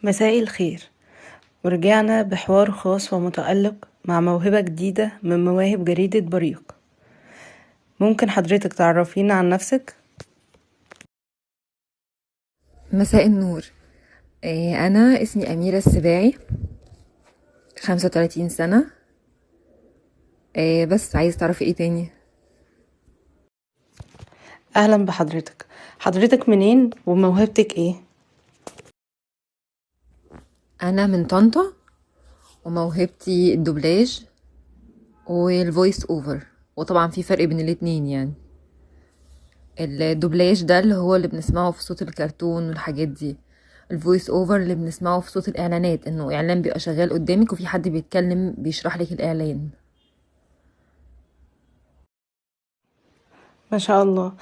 مساء الخير. ورجعنا بحوار خاص ومتألق مع موهبة جديدة من مواهب جريدة بريق. ممكن حضرتك تعرفينا عن نفسك؟ مساء النور. أنا اسمي أميرة السباعي، 35 سنة. بس عايز تعرفي ايه تاني؟ أهلا بحضرتك. حضرتك منين وموهبتك ايه؟ أنا من طنطا، وموهبتي الدوبلاج والفويس اوفر، وطبعا في فرق بين الاتنين يعني. الدوبلاج ده اللي هو اللي بنسمعه في صوت الكرتون والحاجات دي. الفويس اوفر اللي بنسمعه في صوت الإعلانات، انه إعلان بيبقى شغال قدامك وفي حد بيتكلم بيشرح لك الإعلان. ما شاء الله.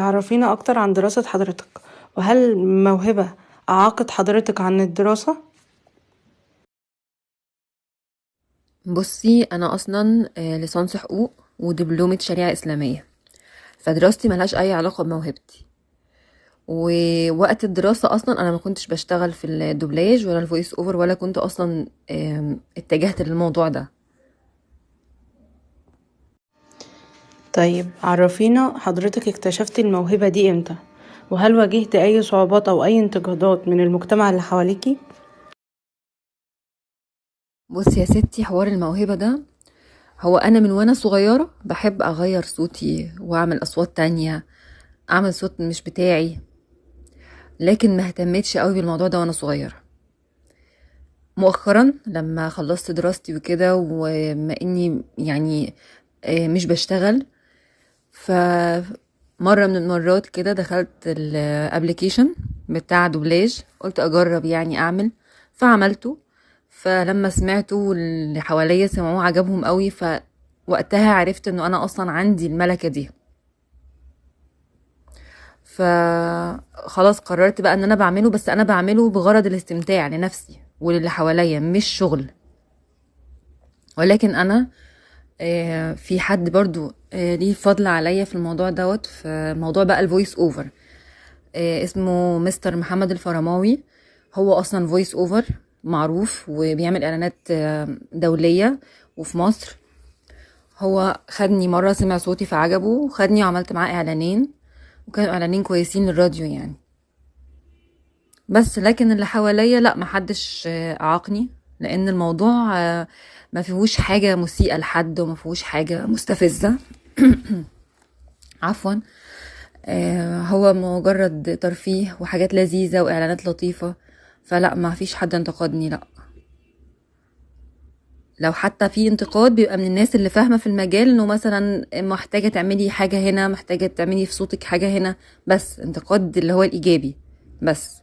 عرفينا أكتر عن دراسة حضرتك، وهل الموهبة أعاقت حضرتك عن الدراسة؟ بصي، أنا أصلا ليسانس حقوق ودبلومة شريعة إسلامية، فدراستي ملهاش أي علاقة بموهبتي. ووقت الدراسة أصلا أنا ما كنتش بشتغل في الدوبلاج ولا الفويس أوفر، ولا كنت أصلا اتجهت للموضوع ده. طيب عرفينا حضرتك اكتشفتي الموهبة دي امتى؟ وهل واجهت أي صعوبات أو أي انتقادات من المجتمع اللي حواليكي؟ بصي يا ستي، حوار الموهبة ده، هو أنا من وأنا صغيرة بحب أغير صوتي وأعمل أصوات تانية، أعمل صوت مش بتاعي، لكن ما اهتمتش قوي بالموضوع ده وأنا صغيرة. مؤخرا لما خلصت دراستي وكده، وما إني يعني مش بشتغل، فمرة من المرات كده دخلت الابليكيشن بتاع دوبلاج، قلت اجرب يعني اعمل، فعملته. فلما سمعته واللي حواليا سمعوه عجبهم قوي، فوقتها عرفت انه انا اصلا عندي الملكة دي. فخلاص قررت بقى ان انا بعمله، بس انا بعمله بغرض الاستمتاع لنفسي وللي حواليا، مش شغل. ولكن انا في حد برضو ليه فضل عليا في الموضوع دوت، في موضوع بقى الفويس اوفر. اسمه مستر محمد الفرماوي. هو اصلا فويس اوفر معروف وبيعمل اعلانات دولية وفي مصر. هو خدني مرة، سمع صوتي فعجبه وخدني وعملت معاه اعلانين، وكانوا اعلانين كويسين للراديو يعني. بس لكن اللي حواليا لا، محدش اعاقني، لان الموضوع ما فيهوش حاجة مسيئة لحد وما فيهوش حاجة مستفزة. عفوا. هو مجرد ترفيه وحاجات لذيذة واعلانات لطيفة، فلا ما فيش حد انتقدني، لا. لو حتى في انتقاد بيبقى من الناس اللي فاهمة في المجال، انه مثلا محتاجة تعملي حاجة هنا، محتاجة تعملي في صوتك حاجة هنا، بس انتقاد اللي هو الايجابي بس.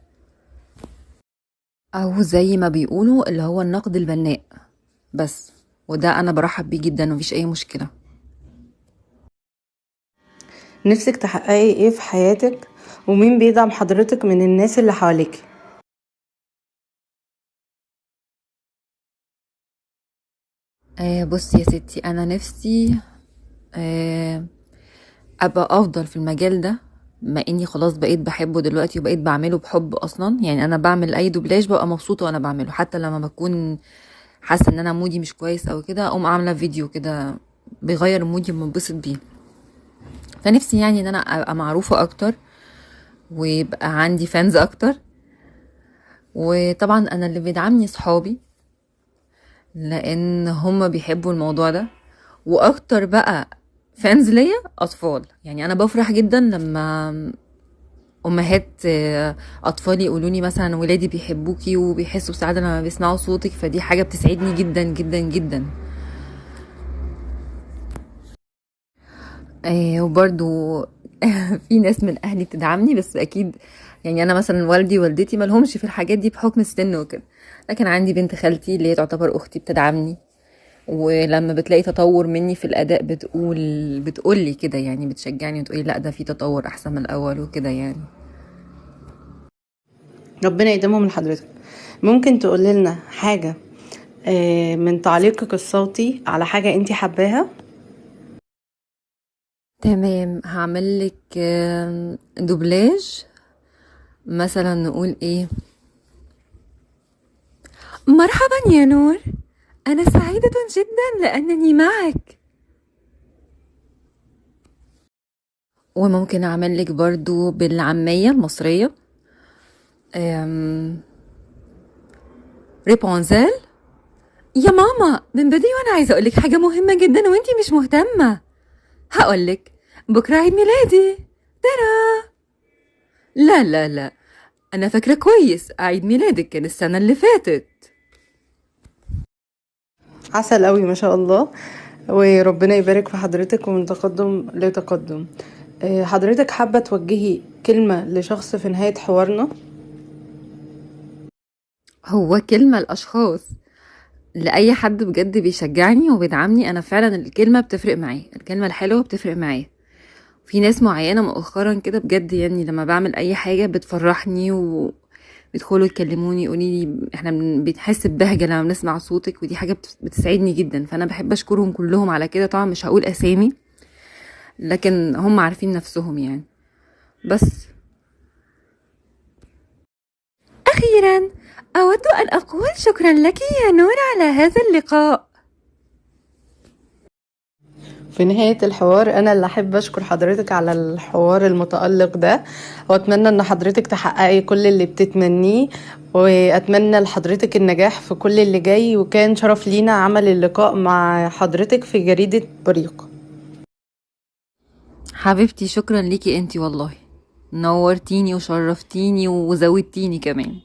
او زي ما بيقولوا اللي هو النقد البناء بس، وده انا برحب بيه جدا ومفيش اي مشكلة. نفسك تحققي ايه في حياتك؟ ومين بيدعم حضرتك من الناس اللي حواليك؟ بصي يا ستي، انا نفسي آه ابقى افضل في المجال ده، ما اني خلاص بقيت بحبه دلوقتي وبقيت بعمله بحب اصلا. يعني انا بعمل اي دوبلاج ببقى مبسوطه وانا بعمله، حتى لما بكون حاسه ان انا مودي مش كويس او كده، اقوم عامله فيديو كده بيغير مودي وبنبسط بيه. فنفسي يعني ان انا ابقى معروفه اكتر، ويبقى عندي فانز اكتر. وطبعا انا اللي بيدعمني صحابي، لان هم بيحبوا الموضوع ده. واكتر بقى فانز ليا اطفال. يعني انا بفرح جدا لما امهات اطفالي يقولوا لي مثلا ولادي بيحبوكي وبيحسوا بسعاده لما بيسمعوا صوتك، فدي حاجه بتسعدني جدا جدا جدا. وبرضو في ناس من اهلي بتدعمني، بس اكيد يعني انا مثلا والدي ووالدتي مالهمش في الحاجات دي بحكم السن وكده. لكن عندي بنت خالتي اللي هي تعتبر اختي بتدعمني، ولما بتلاقي تطور مني في الاداء بتقول لي كده، يعني بتشجعني وتقولي لا ده في تطور احسن من الاول وكده يعني. ربنا يديمهم لحضرتك. ممكن تقولي لنا حاجة من تعليقك الصوتي على حاجة انتي حباها؟ تمام، هعملك دوبلاج. مثلا نقول ايه، مرحبا يا نور، أنا سعيدة جدا لأنني معك. وممكن أعمل لك برضو بالعامية المصرية. أم... ريبونزيل. يا ماما، من بدري وأنا عايزة أقولك حاجة مهمة جدا وأنتي مش مهتمة. هقولك بكرة عيد ميلادي. ترى لا لا لا، أنا فاكرة كويس، عيد ميلادك كان السنة اللي فاتت. عسل قوي ما شاء الله، وربنا يبارك في حضرتك ومن تقدم لتقدم. حضرتك حابة توجهي كلمة لشخص في نهاية حوارنا؟ هو كلمة الأشخاص لأي حد بجد بيشجعني وبيدعمني، أنا فعلا الكلمة بتفرق معايا، الكلمة الحلوة بتفرق معايا. في ناس معينة مؤخرا كده بجد، يعني لما بعمل أي حاجة بتفرحني وبيدخلوا يكلموني يقولي لي احنا بنحس ببهجة لما بنسمع صوتك، ودي حاجة بتسعدني جدا. فأنا بحب أشكرهم كلهم على كده. طبعا مش هقول أسامي، لكن هم عارفين نفسهم يعني. بس أخيرا أود أن أقول شكرا لك يا نور على هذا اللقاء. في نهاية الحوار أنا اللي أحب أشكر حضرتك على الحوار المتألق ده، وأتمنى أن حضرتك تحققي كل اللي بتتمنيه، وأتمنى لحضرتك النجاح في كل اللي جاي. وكان شرف لينا عمل اللقاء مع حضرتك في جريدة بريق. حبيبتي شكرا ليكي انتي، والله نورتيني وشرفتيني وزودتيني كمان.